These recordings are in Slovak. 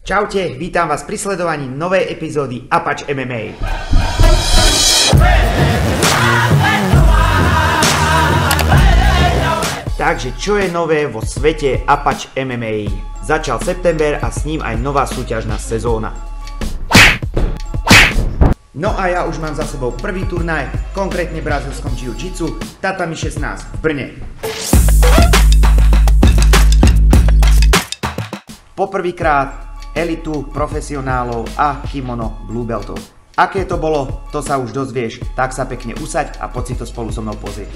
Čaute, vítam vás pri sledovaní novej epizódy Apač MMA. Takže čo je nové vo svete Apač MMA? Začal september a s ním aj nová súťažná sezóna. No a ja už mám za sebou prvý turnaj, konkrétne v brazílskom jiu-jitsu, Tatami 16 v Brne. Poprvýkrát elitu, profesionálov a kimono blue beltov. Aké to bolo, to sa už dozvieš, tak sa pekne usaď a poď si to spolu so mnou pozrieť.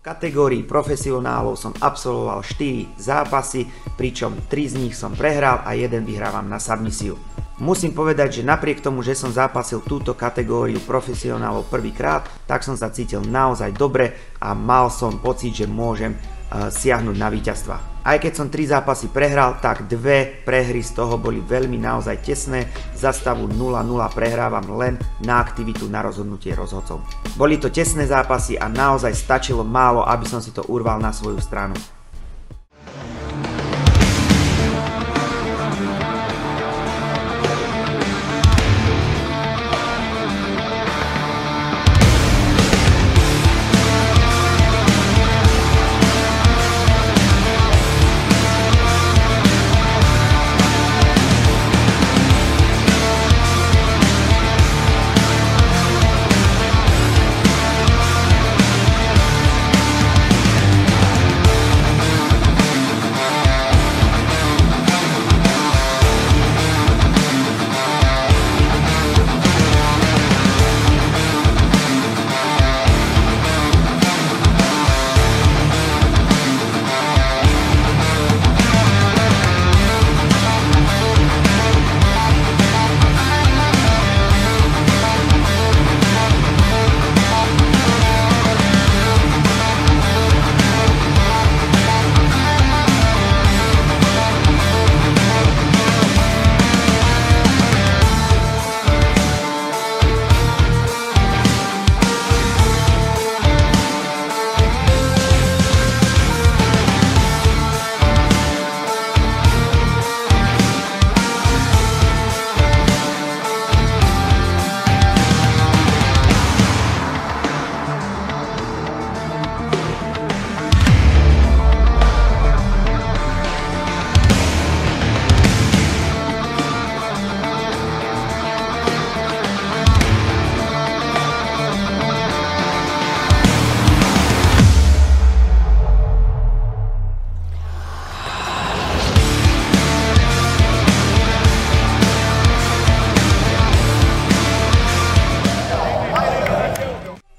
V kategórii profesionálov som absolvoval 4 zápasy, pričom 3 z nich som prehral a 1 vyhrávam na submisiu. Musím povedať, že napriek tomu, že som zápasil túto kategóriu profesionálov prvýkrát, tak som sa cítil naozaj dobre a mal som pocit, že môžem siahnuť na víťazstva. Aj keď som 3 zápasy prehral, tak 2 prehry z toho boli veľmi naozaj tesné. Za stavu 0-0 prehrávam len na aktivitu na rozhodnutie rozhodcov. Boli to tesné zápasy a naozaj stačilo málo, aby som si to urval na svoju stranu.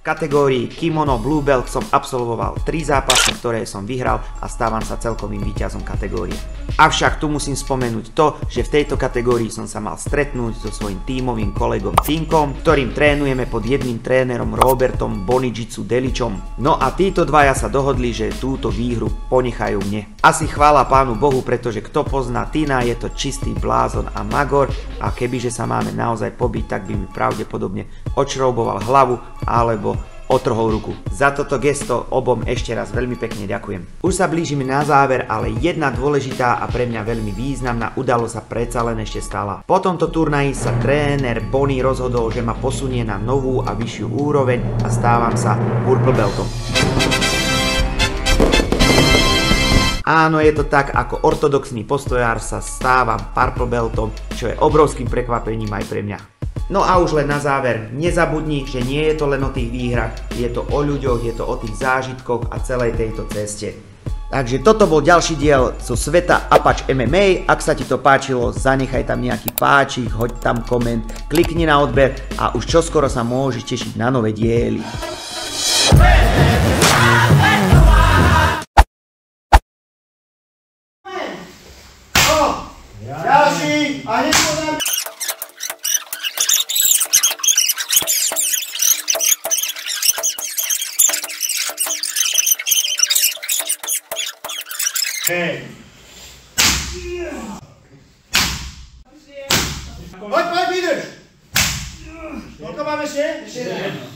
kategórii Kimono Blue Belt som absolvoval 3 zápasy, ktoré som vyhral a stávam sa celkovým víťazom kategórie. Avšak tu musím spomenúť to, že v tejto kategórii som sa mal stretnúť so svojím tímovým kolegom Tinkom, ktorým trénujeme pod jedným trénerom Robertom Bonijitsu Deličom. No a títo dvaja sa dohodli, že túto výhru ponechajú mne. Asi chvála Pánu Bohu, pretože kto pozná Tina, je to čistý blázon a magor a kebyže sa máme naozaj pobiť, tak by mi pravdepodobne odšrouboval hlavu alebo otrhol ruku. Za toto gesto obom ešte raz veľmi pekne ďakujem. Už sa blížime na záver, ale jedna dôležitá a pre mňa veľmi významná udalosť sa predsa len ešte stala. Po tomto turnaji sa tréner Bonnie rozhodol, že ma posunie na novú a vyššiu úroveň a stávam sa Purple Beltom. Áno, je to tak, ako ortodoxný postojár sa stávam Purple Beltom, čo je obrovským prekvapením aj pre mňa. No a už len na záver, nezabudni, že nie je to len o tých výhrach, je to o ľuďoch, je to o tých zážitkoch a celej tejto ceste. Takže toto bol ďalší diel zo sveta Apache MMA, ak sa ti to páčilo, zanechaj tam nejaký páčik, hoď tam koment, klikni na odber a už čoskoro sa môžeš tešiť na nové diely. Ďalší a hneď podám. Hej. Poď, vydrž. Koľko máme ešte? Ešte jeden.